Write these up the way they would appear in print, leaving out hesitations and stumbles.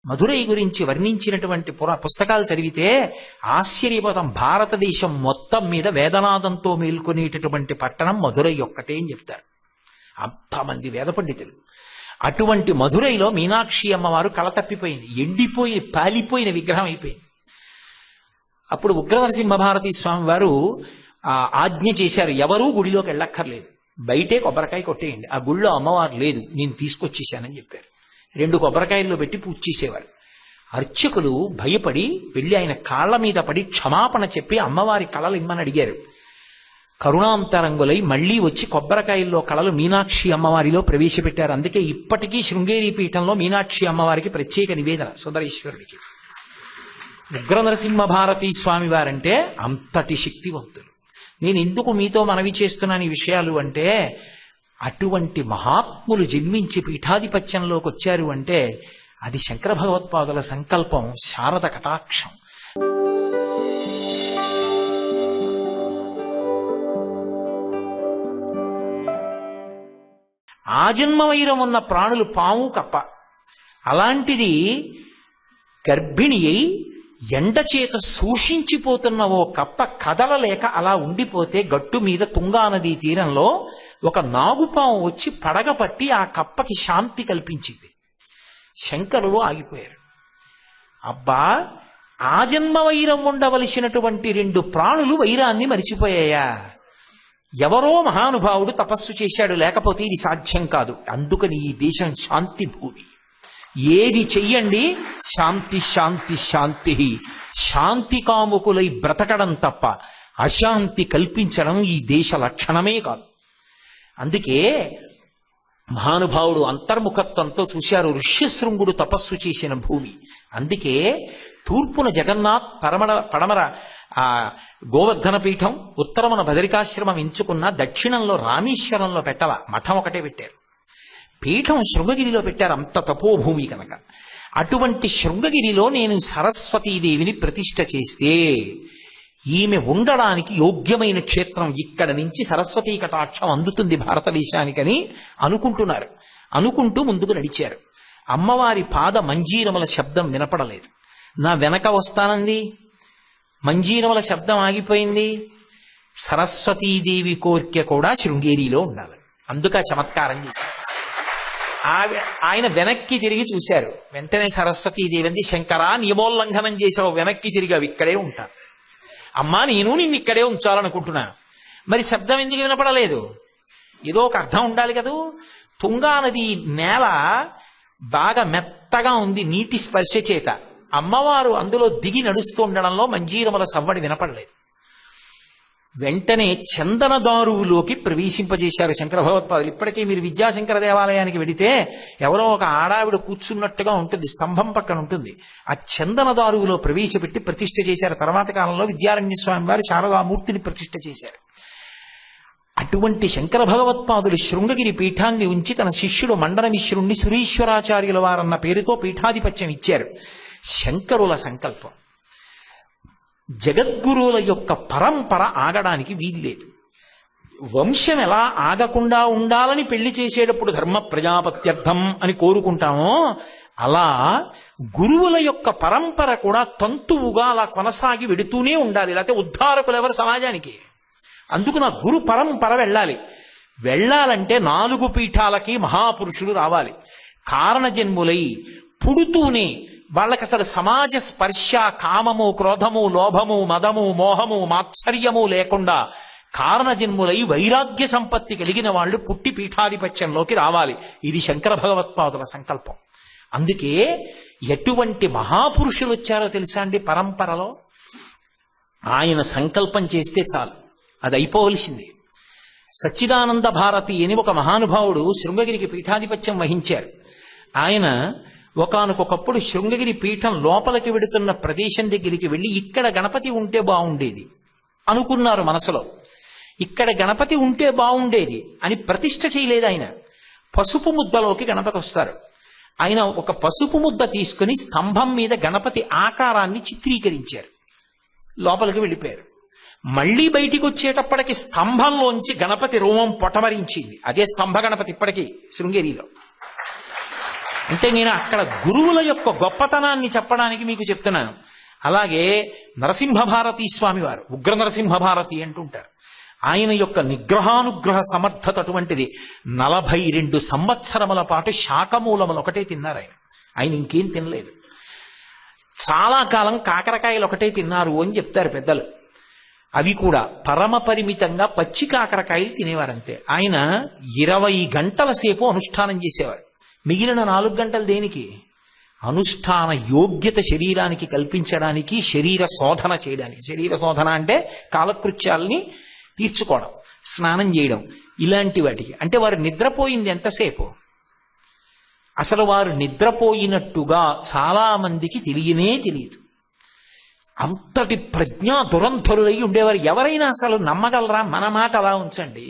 మధురై గురించి వర్ణించినటువంటి పుస్తకాలు చదివితే ఆశ్చర్యపోతాం. భారతదేశం మొత్తం మీద వేదనాదంతో మేల్కొనేటటువంటి పట్టణం మధురై ఒక్కటే అని చెప్తారు అంతమంది వేద పండితులు. అటువంటి మధురైలో మీనాక్షి అమ్మవారు కళ తప్పిపోయింది. ఎండిపోయి పాలిపోయిన విగ్రహం అయిపోయింది. అప్పుడు ఉగ్రనరసింహభారతి స్వామి వారు ఆజ్ఞ చేశారు, ఎవరూ గుడిలోకి వెళ్ళక్కర్లేదు, బయటే కొబ్బరికాయ కొట్టేయండి, ఆ గుళ్ళో అమ్మవారు లేదు, నేను తీసుకొచ్చేసానని చెప్పారు. 2 కొబ్బరికాయల్లో పెట్టి పూజ చేసేవారు. అర్చకులు భయపడి వెళ్ళి ఆయన కాళ్ల మీద పడి క్షమాపణ చెప్పి అమ్మవారి కళలు ఇమ్మని అడిగారు. కరుణాంతరంగులై మళ్లీ వచ్చి కొబ్బరికాయల్లో కళలు మీనాక్షి అమ్మవారిలో ప్రవేశపెట్టారు. అందుకే ఇప్పటికీ శృంగేరి పీఠంలో మీనాక్షి అమ్మవారికి ప్రత్యేక నివేదన సుందరేశ్వరుడికి. ఉగ్రనరసింహభారతి స్వామి వారంటే అంతటి శక్తివంతులు. నేను ఎందుకు మీతో మనవి చేస్తున్నాను ఈ విషయాలు అంటే, అటువంటి మహాత్ములు జన్మించి పీఠాధిపత్యంలోకి వచ్చారు అంటే అది శంకర భగవత్పాదుల సంకల్పం, శారద కటాక్షం. ఆజన్మ వైరం ఉన్న ప్రాణులు పాము, కప్ప. అలాంటిది గర్భిణి అయి ఎండ చేత సూషించిపోతున్న ఓ కప్ప కదలలేక అలా ఉండిపోతే గట్టు మీద తుంగానదీ తీరంలో ఒక నాగుపాము వచ్చి పడగపట్టి ఆ కప్పకి శాంతి కల్పించింది. శంకరులు ఆగిపోయారు. అబ్బా, ఆజన్మ వైరం ఉండవలసినటువంటి 2 ప్రాణులు వైరాన్ని మరిచిపోయాయా? ఎవరో మహానుభావుడు తపస్సు చేశాడు, లేకపోతే ఇది సాధ్యం కాదు. అందుకని ఈ దేశం శాంతి భూమి. ఏది చెయ్యండి శాంతి శాంతి శాంతి. శాంతి కాముకులై బ్రతకడం తప్ప అశాంతి కల్పించడం ఈ దేశ లక్షణమే కాదు. అందుకే మహానుభావుడు అంతర్ముఖత్వంతో చూశారు, ఋష్యశృంగుడు తపస్సు చేసిన భూమి. అందుకే తూర్పున జగన్నాథ్, పడమర గోవర్ధన పీఠం, ఉత్తరమున బదరికాశ్రమం ఎంచుకున్న, దక్షిణంలో రామేశ్వరంలో పెట్టాల, మఠం ఒకటే పెట్టారు. పీఠం శృంగగిరిలో పెట్టారు, అంత తపోభూమి కనుక. అటువంటి శృంగగిరిలో నేను సరస్వతీదేవిని ప్రతిష్ఠ చేస్తే ఈమె ఉండడానికి యోగ్యమైన క్షేత్రం, ఇక్కడ నుంచి సరస్వతీ కటాక్షం అందుతుంది భారతదేశానికని అనుకుంటున్నారు. అనుకుంటూ ముందుకు నడిచారు. అమ్మవారి పాద మంజీరముల శబ్దం వినపడలేదు. నా వెనక వస్తానంది, మంజీరముల శబ్దం ఆగిపోయింది. సరస్వతీదేవి కోరిక కూడా శృంగేరిలో ఉండాలి, అందుక చమత్కారం చేశారు. ఆయన వెనక్కి తిరిగి చూశారు. వెంటనే సరస్వతీదేవి అంది, శంకరా, నియమోల్లంఘనం చేసావు, వెనక్కి తిరిగావు, ఇక్కడే ఉంటాను. అమ్మా, నేను నిన్ను ఇక్కడే ఉంచాలనుకుంటున్నాను. మరి శబ్దం ఎందుకు వినపడలేదు? ఏదో ఒక అర్థం ఉండాలి కదూ. తుంగానది నేల బాగా మెత్తగా ఉంది నీటి స్పర్శ చేత. అమ్మవారు అందులో దిగి నడుస్తూ ఉండడంలో మంజీరముల సవ్వడి వినపడలేదు. వెంటనే చందనదారువులోకి ప్రవేశింపజేశారు శంకర భగవత్పాదులు. ఇప్పటికీ మీరు విద్యాశంకర దేవాలయానికి వెడితే ఎవరో ఒక ఆడావిడ కూర్చున్నట్టుగా ఉంటుంది, స్తంభం పక్కన ఉంటుంది. ఆ చందనదారువులో ప్రవేశపెట్టి ప్రతిష్ఠ చేశారు. తర్వాత కాలంలో విద్యారణ్య స్వామి వారు శారదామూర్తిని ప్రతిష్ఠ చేశారు. అటువంటి శంకర భగవత్పాదులు శృంగగిరి పీఠాన్ని ఉంచి తన శిష్యుడు మండన మిశ్రుణ్ణి సురీశ్వరాచార్యుల వారన్న పేరుతో పీఠాధిపత్యం ఇచ్చారు. శంకరుల సంకల్పం. జగద్గురువుల యొక్క పరంపర ఆగడానికి వీల్లేదు. వంశం ఎలా ఆగకుండా ఉండాలని పెళ్లి చేసేటప్పుడు ధర్మ ప్రజాపత్యర్థం అని కోరుకుంటామో, అలా గురువుల యొక్క పరంపర కూడా తంతువుగా అలా కొనసాగి వెడుతూనే ఉండాలి. లేకపోతే ఉద్ధారకులు ఎవరు సమాజానికి? అందుకు నా గురు పరంపర వెళ్ళాలంటే 4 పీఠాలకి మహాపురుషులు రావాలి. కారణజన్ములై పుడుతూనే వాళ్ళకి అసలు సమాజ స్పర్శ, కామము, క్రోధము, లోభము, మదము, మోహము, మాత్సర్యము లేకుండా కారణజన్ములై వైరాగ్య సంపత్తి కలిగిన వాళ్ళు పుట్టి పీఠాధిపత్యంలోకి రావాలి. ఇది శంకర భగవత్పాదుల సంకల్పం. అందుకే ఎటువంటి మహాపురుషులు వచ్చారో తెలుసా అండి పరంపరలో? ఆయన సంకల్పం చేస్తే చాలు, అది అయిపోవలసింది. సచ్చిదానంద భారతి అని ఒక మహానుభావుడు శృంగగిరికి పీఠాధిపత్యం వహించారు. ఆయన ఒకానొకప్పుడు శృంగగిరి పీఠం లోపలికి వెడుతున్న ప్రదేశం దగ్గరికి వెళ్ళి, ఇక్కడ గణపతి ఉంటే బాగుండేది అనుకున్నారు మనసులో. ఇక్కడ గణపతి ఉంటే బాగుండేది అని ప్రతిష్ఠ చేయలేదు ఆయన. పసుపు ముద్దలోకి గణపతి వస్తారు. ఆయన ఒక పసుపు ముద్ద తీసుకుని స్తంభం మీద గణపతి ఆకారాన్ని చిత్రీకరించారు. లోపలికి వెళ్ళిపోయారు. మళ్లీ బయటికి వచ్చేటప్పటికి స్తంభంలోంచి గణపతి రూపం పొటమరించింది. అదే స్తంభ గణపతి ఇప్పటికీ శృంగేరిలో. అంటే నేను అక్కడ గురువుల యొక్క గొప్పతనాన్ని చెప్పడానికి మీకు చెప్తున్నాను. అలాగే నరసింహభారతీ స్వామి వారు ఉగ్ర నరసింహభారతి అంటుంటారు. ఆయన యొక్క నిగ్రహానుగ్రహ సమర్థత అటువంటిది. 42 సంవత్సరముల పాటు శాకమూలములు ఒకటే తిన్నారు ఆయన ఇంకేం తినలేదు. చాలా కాలం కాకరకాయలు ఒకటే తిన్నారు అని చెప్తారు పెద్దలు. అవి కూడా పరమ పరిమితంగా పచ్చి కాకరకాయలు తినేవారంతే. ఆయన 20 గంటల సేపు అనుష్ఠానం చేసేవారు. మిగిలిన 4 గంటలు దేనికి? అనుష్ఠాన యోగ్యత శరీరానికి కల్పించడానికి, శరీర శోధన చేయడానికి. శరీర శోధన అంటే కాలకృత్యాలని తీర్చుకోవడం, స్నానం చేయడం, ఇలాంటి వాటికి. అంటే వారు నిద్రపోయింది ఎంతసేపు? అసలు వారు నిద్రపోయినట్టుగా చాలా మందికి తెలియదు. అంతటి ప్రజ్ఞా దురంధరులై ఉండేవారు. ఎవరైనా అసలు నమ్మగలరా? మన మాట అలా ఉంచండి,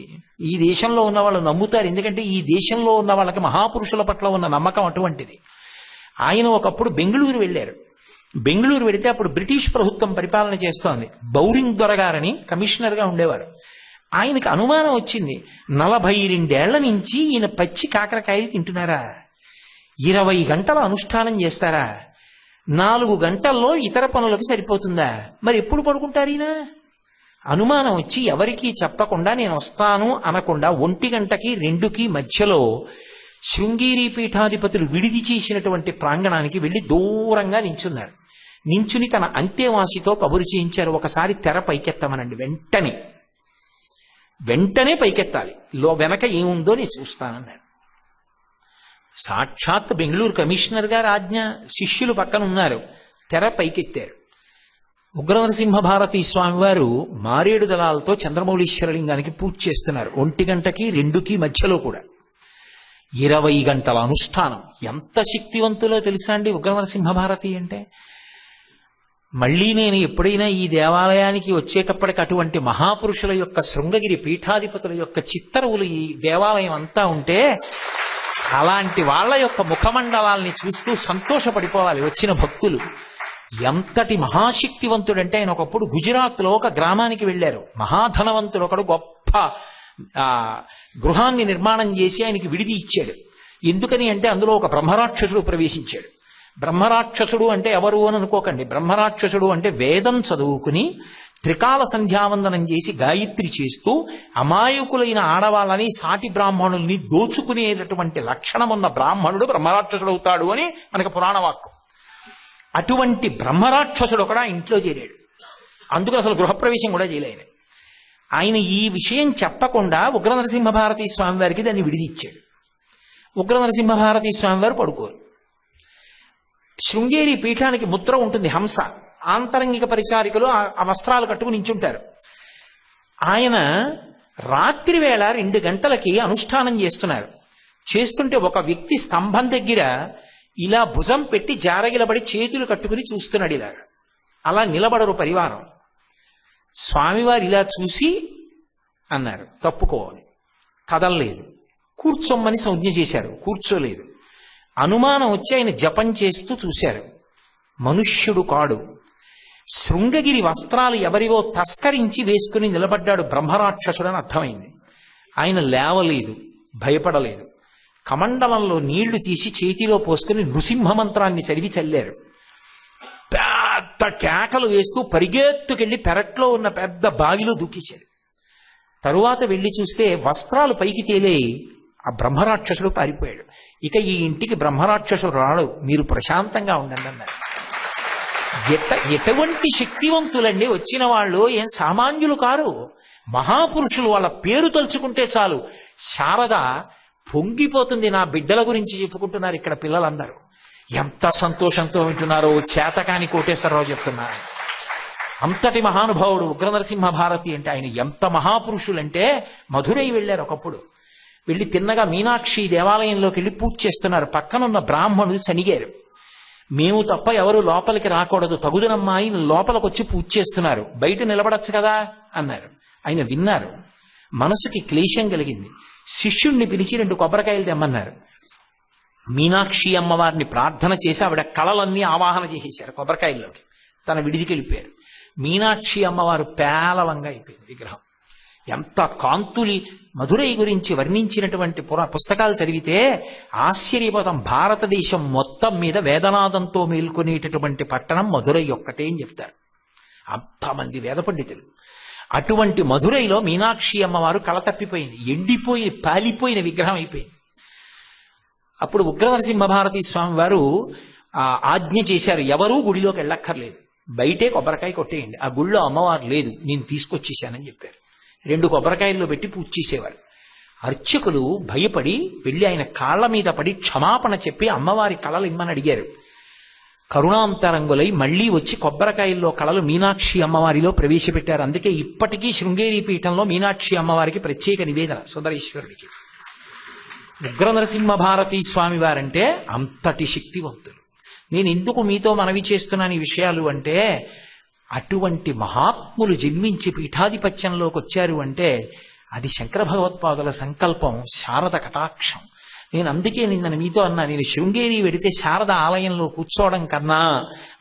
ఈ దేశంలో ఉన్న వాళ్ళు నమ్ముతారు. ఎందుకంటే ఈ దేశంలో ఉన్న వాళ్ళకి మహాపురుషుల పట్ల ఉన్న నమ్మకం అటువంటిది. ఆయన ఒకప్పుడు బెంగళూరు వెళ్ళారు. బెంగళూరు వెళితే అప్పుడు బ్రిటిష్ ప్రభుత్వం పరిపాలన చేస్తోంది. బౌరింగ్ దొరగారని కమిషనర్గా ఉండేవారు. ఆయనకు అనుమానం వచ్చింది, 42 ఏళ్ల నుంచి ఈయన పచ్చి కాకరకాయలు తింటున్నారా? 20 గంటల అనుష్ఠానం చేస్తారా? 4 గంటల్లో ఇతర పనులకు సరిపోతుందా? మరి ఎప్పుడు పడుకుంటారు ఈయన? అనుమానం వచ్చి ఎవరికీ చెప్పకుండా నేను వస్తాను అనకుండా 1 గంటకి 2కి మధ్యలో శృంగేరి పీఠాధిపతులు విడిది చేసినటువంటి ప్రాంగణానికి వెళ్లి దూరంగా నించున్నారు. నించుని తన అంత్యవాసితో కబురు చేయించారు, ఒకసారి తెర పైకెత్తమనండి. వెంటనే పైకెత్తాలి, వెనక ఏముందో నేను చూస్తానన్నాడు. సాక్షాత్ బెంగళూరు కమిషనర్ గారు ఆజ్ఞ, శిష్యులు పక్కన ఉన్నారు. తెర పైకెత్తారు. ఉగ్ర నరసింహభారతీ స్వామి వారు మారేడు దళాలతో చంద్రమౌళీశ్వరలింగానికి పూజ చేస్తున్నారు. 1 గంటకి 2కి మధ్యలో కూడా 20 గంటల అనుష్ఠానం. ఎంత శక్తివంతులో తెలుసా అండి ఉగ్ర నరసింహభారతి అంటే. మళ్ళీ నేను ఎప్పుడైనా ఈ దేవాలయానికి వచ్చేటప్పటికి అటువంటి మహాపురుషుల యొక్క శృంగగిరి పీఠాధిపతుల యొక్క చిత్తరువులు ఈ దేవాలయం అంతా ఉంటే అలాంటి వాళ్ళ యొక్క ముఖమండలాల్ని చూస్తూ సంతోషపడిపోవాలి వచ్చిన భక్తులు. ఎంతటి మహాశక్తివంతుడంటే ఆయన ఒకప్పుడు గుజరాత్లో ఒక గ్రామానికి వెళ్ళారు. మహాధనవంతుడు ఒకడు గొప్ప గృహాన్ని నిర్మాణం చేసి ఆయనకి విడిది ఇచ్చాడు. ఎందుకని అంటే అందులో ఒక బ్రహ్మరాక్షసుడు ప్రవేశించాడు. బ్రహ్మరాక్షసుడు అంటే ఎవరు అని అనుకోకండి. బ్రహ్మరాక్షసుడు అంటే వేదం చదువుకుని త్రికాల సంధ్యావందనం చేసి గాయత్రి చేస్తూ అమాయకులైన ఆడవాళ్ళని సాటి బ్రాహ్మణుల్ని దోచుకునేటటువంటి లక్షణం ఉన్న బ్రాహ్మణుడు బ్రహ్మరాక్షసుడు అవుతాడు అని మనకు పురాణ వాక్కు. అటువంటి బ్రహ్మరాక్షసుడు కూడా ఇంట్లో చేరాడు. అందుకు అసలు గృహప్రవేశం కూడా చేయలేను. ఆయన ఈ విషయం చెప్పకుండా ఉగ్ర నరసింహభారతీ స్వామి వారికి దాన్ని విడిది ఇచ్చాడు. ఉగ్ర నరసింహభారతీ స్వామి వారు పడుకోరు. శృంగేరి పీఠానికి ముద్ర ఉంటుంది, హంస. ఆంతరంగిక పరిచారికలు ఆ వస్త్రాలు కట్టుకుని నించుంటారు. ఆయన రాత్రి వేళ 2 గంటలకి అనుష్ఠానం చేస్తున్నారు. చేస్తుంటే ఒక వ్యక్తి స్తంభం దగ్గర ఇలా భుజం పెట్టి జారగిలబడి చేతులు కట్టుకుని చూస్తున్నాడు. ఇలాగా అలా నిలబడరు పరివారం. స్వామివారు ఇలా చూసి అన్నారు, తప్పుకోవాలి. కదలలేదు. కూర్చోమ్మని సంజ్ఞ చేశారు, కూర్చోలేదు. అనుమానం వచ్చి ఆయన జపం చేస్తూ చూశారు. మనుష్యుడు కాడు. శృంగగిరి వస్త్రాలు ఎవరివో తస్కరించి వేసుకుని నిలబడ్డాడు బ్రహ్మరాక్షసుడని అర్థమైంది. ఆయన లేవలేదు, భయపడలేదు. కమండలంలో నీళ్లు తీసి చేతిలో పోసుకుని నృసింహ మంత్రాన్ని చదివి చల్లారు. పెద్ద కేకలు వేస్తూ పరిగెత్తుకెళ్లి పెరట్లో ఉన్న పెద్ద బావిలో దూకేశాడు. తరువాత వెళ్లి చూస్తే వస్త్రాలు పైకి తేలే ఆ బ్రహ్మరాక్షసుడు పారిపోయాడు. ఇక ఈ ఇంటికి బ్రహ్మరాక్షసుడు రాడు, మీరు ప్రశాంతంగా ఉండండి అన్నారు. ఎటువంటి శక్తివంతులండి వచ్చిన వాళ్ళు, ఏం సామాన్యులు కారు, మహాపురుషులు. వాళ్ళ పేరు తలుచుకుంటే చాలు శారద పొంగిపోతుంది. నా బిడ్డల గురించి చెప్పుకుంటున్నారు ఇక్కడ పిల్లలందరూ. ఎంత సంతోషంతో వింటున్నారో. చేతకాని కోటేశ్వరరావు చెప్తున్నారు. అంతటి మహానుభావుడు ఉగ్ర నరసింహభారతి అంటే. ఆయన ఎంత మహాపురుషులంటే మధురై వెళ్ళారు ఒకప్పుడు. వెళ్ళి తిన్నగా మీనాక్షి దేవాలయంలోకి వెళ్ళి పూజ చేస్తున్నారు. పక్కనున్న బ్రాహ్మణులు చనిగారు. మేము తప్ప ఎవరు లోపలికి రాకూడదు, తగుదనమ్మాయి లోపలికి వచ్చి పూజ చేస్తున్నారు, బయట నిలబడచ్చు కదా అన్నారు. ఆయన విన్నారు. మనసుకి క్లేశం కలిగింది. శిష్యుణ్ణి పిలిచి 2 కొబ్బరికాయలు తెమ్మన్నారు. మీనాక్షి అమ్మవారిని ప్రార్థన చేసి ఆవిడ కళలన్నీ ఆవాహన చేసేశారు కొబ్బరికాయల్లోకి. తన విడిదికి వెళ్ళిపోయారు. మీనాక్షి అమ్మవారు పేలవంగా అయిపోయింది విగ్రహం. ఎంత కాంతులి మధురై గురించి వర్ణించినటువంటి పుస్తకాలు చదివితే ఆశ్చర్యపోతాం. భారతదేశం మొత్తం మీద వేదనాదంతో మేల్కొనేటటువంటి పట్టణం మధురై ఒక్కటే అని చెప్తారు అంతమంది వేద పండితులు. అటువంటి మధురైలో మీనాక్షి అమ్మవారు కళ తప్పిపోయింది, ఎండిపోయి పాలిపోయిన విగ్రహం అయిపోయింది. అప్పుడు ఉగ్రనరసింహభారతీ స్వామి వారు ఆజ్ఞ చేశారు, ఎవరూ గుడిలోకి వెళ్ళక్కర్లేదు, బయటే కొబ్బరికాయ కొట్టేయండి, ఆ గుళ్ళో అమ్మవారు లేదు, నేను తీసుకొచ్చేసానని చెప్పారు. 2 కొబ్బరికాయల్లో పెట్టి పూజ చేసేవారు. అర్చకులు భయపడి వెళ్ళి ఆయన కాళ్ల మీద పడి క్షమాపణ చెప్పి అమ్మవారి కళలు ఇమ్మని అడిగారు. కరుణాంతరంగులై మళ్లీ వచ్చి కొబ్బరికాయల్లో కళలు మీనాక్షి అమ్మవారిలో ప్రవేశపెట్టారు. అందుకే ఇప్పటికీ శృంగేరి పీఠంలో మీనాక్షి అమ్మవారికి ప్రత్యేక నివేదన సుందరేశ్వరుడికి. ఉగ్రనరసింహభారతీ స్వామి వారంటే అంతటి శక్తివంతులు. నేను ఎందుకు మీతో మనవి చేస్తున్నాను ఈ విషయాలు అంటే, అటువంటి మహాత్ములు జన్మించి పీఠాధిపత్యంలోకి వచ్చారు అంటే అది శంకర భగవత్పాదుల సంకల్పం, శారద కటాక్షం. నేను అందుకే నిన్న మీతో అన్నా, నేను శృంగేరి వెడితే శారద ఆలయంలో కూర్చోవడం కన్నా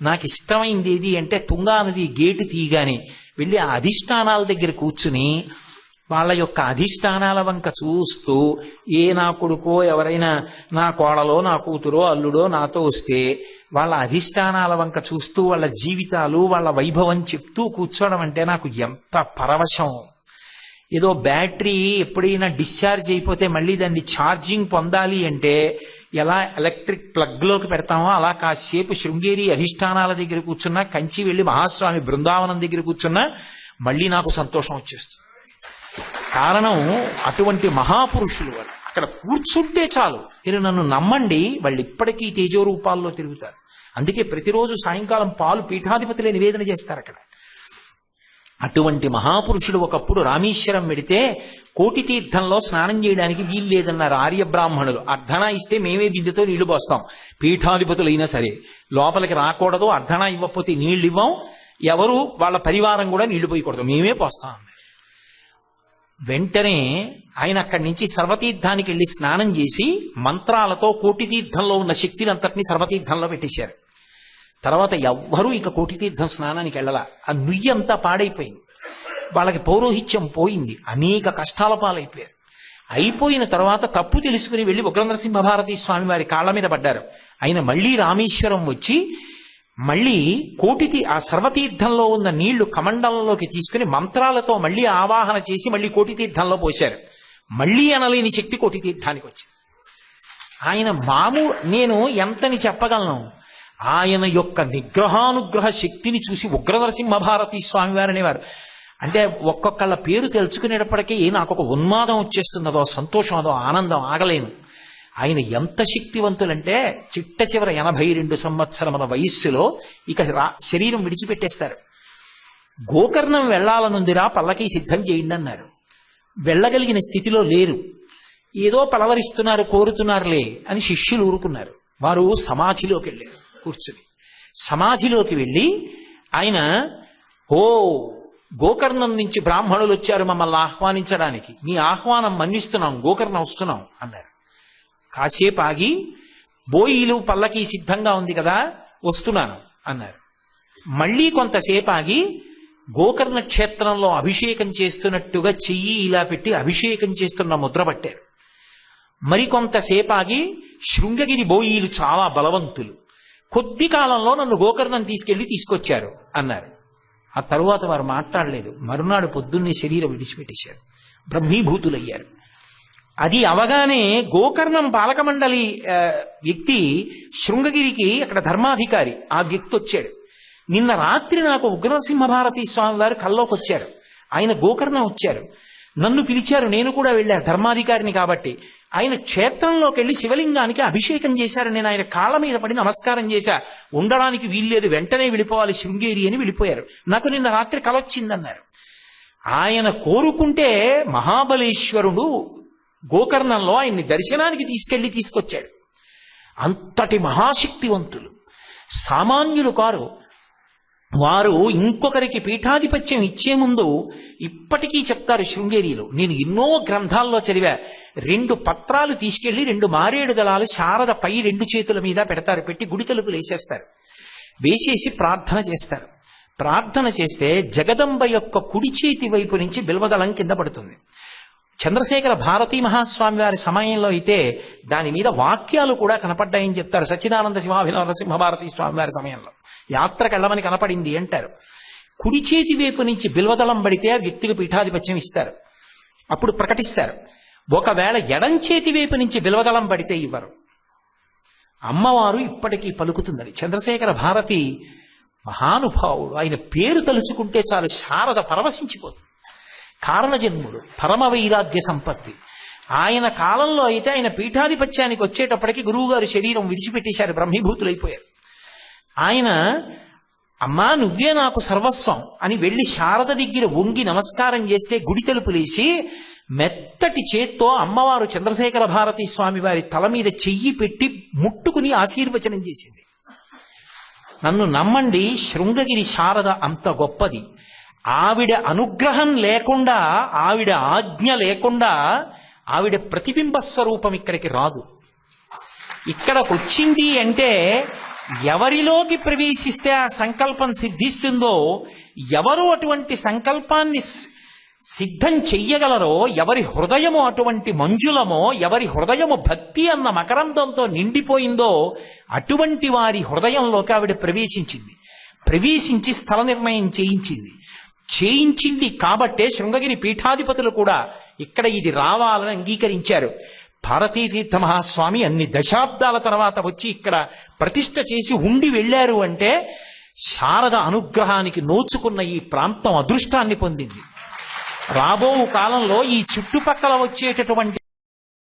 నాకు ఇష్టమైంది ఏది అంటే తుంగా నది గేటు తీయగానే వెళ్ళి ఆ అధిష్టానాల దగ్గర కూర్చుని వాళ్ళ యొక్క అధిష్టానాల వంక చూస్తూ, ఏ నా కొడుకో ఎవరైనా నా కోడలో నా కూతురో అల్లుడో నాతో వస్తే వాళ్ళ అధిష్టానాల వంక చూస్తూ వాళ్ళ జీవితాలు వాళ్ళ వైభవం చెప్తూ కూర్చోవడం అంటే నాకు ఎంత పరవశం. ఏదో బ్యాటరీ ఎప్పుడైనా డిశ్చార్జ్ అయిపోతే మళ్ళీ దాన్ని ఛార్జింగ్ పొందాలి అంటే ఎలా ఎలక్ట్రిక్ ప్లగ్లోకి పెడతామో అలా కాసేపు శృంగేరి అధిష్టానాల దగ్గర కూర్చున్నా, కంచి వెళ్ళి మహాస్వామి బృందావనం దగ్గర కూర్చున్నా మళ్ళీ నాకు సంతోషం వచ్చేస్తుంది. కారణం అటువంటి మహాపురుషులు వాళ్ళు. అక్కడ కూర్చుంటే చాలు, మీరు నన్ను నమ్మండి, వాళ్ళు ఇప్పటికీ తేజోరూపాల్లో తిరుగుతారు. అందుకే ప్రతిరోజు సాయంకాలం పాలు పీఠాధిపతులే నివేదన చేస్తారు అక్కడ. అటువంటి మహాపురుషుడు ఒకప్పుడు రామేశ్వరం వెడితే కోటి తీర్థంలో స్నానం చేయడానికి వీలు లేదన్నారు ఆర్య బ్రాహ్మణులు. అర్ధనా ఇస్తే మేమే బిందెతో నీళ్లు పోస్తాం, పీఠాధిపతులైనా సరే లోపలికి రాకూడదు, అర్ధనా ఇవ్వకపోతే నీళ్లు ఇవ్వం, ఎవరు వాళ్ళ పరివారం కూడా నీళ్లు పోయకూడదు, మేమే పోస్తాం. వెంటనే ఆయన అక్కడి నుంచి సర్వతీర్థానికి వెళ్ళి స్నానం చేసి మంత్రాలతో కోటి తీర్థంలో ఉన్న శక్తిని అంతటినీ సర్వతీర్థంలో పెట్టేశారు. తర్వాత ఎవ్వరూ ఇక కోటి తీర్థం స్నానానికి వెళ్ళాల. ఆ నుయ్యి అంతా పాడైపోయింది, వాళ్ళకి పౌరోహిత్యం పోయింది, అనేక కష్టాల పాలైపోయారు. అయిపోయిన తర్వాత తప్పు తెలుసుకుని వెళ్ళి ఉగ్రనరసింహభారతీ స్వామి వారి కాళ్ల మీద పడ్డారు. ఆయన మళ్లీ రామేశ్వరం వచ్చి మళ్లీ ఆ సర్వతీర్థంలో ఉన్న నీళ్లు కమండలంలోకి తీసుకుని మంత్రాలతో మళ్లీ ఆవాహన చేసి మళ్లీ కోటి తీర్థంలో పోశారు. మళ్లీ అనలేని శక్తి కోటి తీర్థానికి వచ్చింది. ఆయన నేను ఎంతని చెప్పగలను, ఆయన యొక్క నిగ్రహానుగ్రహ శక్తిని చూసి ఉగ్రనరసింహభారతీ స్వామి వారు అనేవారు. అంటే ఒక్కొక్కళ్ళ పేరు తెలుసుకునేటప్పటికీ నాకు ఒక ఉన్మాదం వచ్చేస్తుంది, అదో సంతోషం, అదో ఆనందం, ఆగలేను. ఆయన ఎంత శక్తివంతులంటే చిట్ట చివర 82 సంవత్సరముల వయస్సులో ఇక శరీరం విడిచిపెట్టేస్తారు. గోకర్ణం వెళ్లాలనుందిరా, పల్లకి సిద్ధం చేయండి అన్నారు. వెళ్ళగలిగిన స్థితిలో లేరు, ఏదో పలవరిస్తున్నారు, కోరుతున్నారులే అని శిష్యులు ఊరుకున్నారు. వారు సమాధిలోకి వెళ్ళారు. కూర్చుని సమాధిలోకి వెళ్ళి ఆయన, ఓ గోకర్ణం నుంచి బ్రాహ్మణులు వచ్చారు మమ్మల్ని ఆహ్వానించడానికి, మీ ఆహ్వానం మన్నిస్తున్నాం, గోకర్ణం వస్తున్నాం అన్నారు. కాసేపు ఆగి, బోయిలు పల్లకి సిద్ధంగా ఉంది కదా, వస్తున్నాను అన్నారు. మళ్ళీ కొంతసేపు ఆగి గోకర్ణ క్షేత్రంలో అభిషేకం చేస్తున్నట్టుగా చెయ్యి ఇలా పెట్టి అభిషేకం చేస్తున్న ముద్ర పట్టారు. మరికొంతసేపు ఆగి, శృంగగిరి బోయిలు చాలా బలవంతులు, కొద్ది కాలంలో నన్ను గోకర్ణం తీసుకొచ్చారు అన్నారు. ఆ తరువాత వారు మాట్లాడలేదు. మరునాడు పొద్దున్నే శరీరం విడిచిపెట్టేశారు, బ్రహ్మీభూతులయ్యారు. అది అవగానే గోకర్ణం పాలకమండలి వ్యక్తి శృంగగిరికి అక్కడ ధర్మాధికారి, ఆ వ్యక్తి వచ్చాడు. నిన్న రాత్రి నాకు ఉగ్రనరసింహభారతీ స్వామి వారు కల్లోకి వచ్చారు, ఆయన గోకర్ణం వచ్చారు, నన్ను పిలిచారు, నేను కూడా వెళ్ళాను ధర్మాధికారిని కాబట్టి. ఆయన క్షేత్రంలోకి వెళ్ళి శివలింగానికి అభిషేకం చేశారు. నేను ఆయన కాళ్ళ మీద పడి నమస్కారం చేశా, ఉండడానికి వీల్లేదు, వెంటనే వెళ్ళిపోవాలి శృంగేరి అని వెళ్ళిపోయారు. నాకు నిన్న రాత్రి కలొచ్చిందన్నారు. ఆయన కోరుకుంటే మహాబలేశ్వరుడు గోకర్ణంలో ఆయన్ని దర్శనానికి తీసుకొచ్చాడు. అంతటి మహాశక్తివంతులు, సామాన్యులు కారు వారు. ఇంకొకరికి పీఠాధిపత్యం ఇచ్చే ముందు ఇప్పటికీ చెప్తారు శృంగేరిలో, నేను ఎన్నో గ్రంథాల్లో చదివా, 2 పత్రాలు తీసుకెళ్లి 2 మారేడు దళాలు శారద పై 2 చేతుల మీద పెడతారు, పెట్టి గుడి తలుపులు వేసేస్తారు, వేసేసి ప్రార్థన చేస్తారు. ప్రార్థన చేస్తే జగదంబ యొక్క కుడి చేతి వైపు నుంచి బిల్వదళం కింద పడుతుంది. చంద్రశేఖర భారతీ మహాస్వామి వారి సమయంలో అయితే దాని మీద వాక్యాలు కూడా కనపడ్డాయని చెప్తారు. సచ్చిదానంద శివాభినవ నరసింహ భారతీ స్వామి వారి సమయంలో యాత్రకు వెళ్ళమని కనపడింది అంటారు. కుడి చేతి వైపు నుంచి బిల్వదళం పడితే ఆ వ్యక్తికి పీఠాధిపత్యం ఇస్తారు, అప్పుడు ప్రకటిస్తారు. ఒకవేళ ఎడం చేతి వైపు నుంచి బిల్వదళం పడితే ఇవ్వరు. అమ్మవారు ఇప్పటికీ పలుకుతుందని. చంద్రశేఖర భారతి మహానుభావుడు, ఆయన పేరు తలుచుకుంటే చాలు శారద పరవశించిపోతుంది. కారణజన్ముడు, పరమ వైరాగ్య సంపత్తి. ఆయన కాలంలో అయితే ఆయన పీఠాధిపత్యానికి వచ్చేటప్పటికి గురువుగారు శరీరం విడిచిపెట్టేశారు, బ్రహ్మీభూతులైపోయారు. ఆయన అమ్మా నువ్వే నాకు సర్వస్వం అని వెళ్లి శారద దగ్గర వంగి నమస్కారం చేస్తే గుడి తలుపులేసి మెత్తటి చేత్తో అమ్మవారు చంద్రశేఖర భారతీ స్వామి వారి తల మీద చెయ్యి పెట్టి ముట్టుకుని ఆశీర్వచనం చేసింది. నన్ను నమ్మండి, శృంగగిరి శారద అంత గొప్పది. ఆవిడ అనుగ్రహం లేకుండా, ఆవిడ ఆజ్ఞ లేకుండా ఆవిడ ప్రతిబింబ స్వరూపం ఇక్కడికి రాదు. ఇక్కడికి వచ్చింది అంటే ఎవరిలోకి ప్రవేశిస్తే ఆ సంకల్పం సిద్ధిస్తుందో, ఎవరు అటువంటి సంకల్పాన్ని సిద్ధం చెయ్యగలరో, ఎవరి హృదయము అటువంటి మంజులమో, ఎవరి హృదయము భక్తి అన్న మకరందంతో నిండిపోయిందో అటువంటి వారి హృదయంలోకి ఆవిడ ప్రవేశించింది. ప్రవేశించి స్థల నిర్ణయం చేయించింది కాబట్టే శృంగగిరి పీఠాధిపతులు కూడా ఇక్కడ ఇది రావాలని అంగీకరించారు. భారతీతీర్థ మహాస్వామి అన్ని దశాబ్దాల తర్వాత వచ్చి ఇక్కడ ప్రతిష్ఠ చేసి ఉండి వెళ్ళారు అంటే శారద అనుగ్రహానికి నోచుకున్న ఈ ప్రాంతం అదృష్టాన్ని పొందింది. రాబో కాలంలో ఈ చుట్టుపక్కల వచ్చేటటువంటి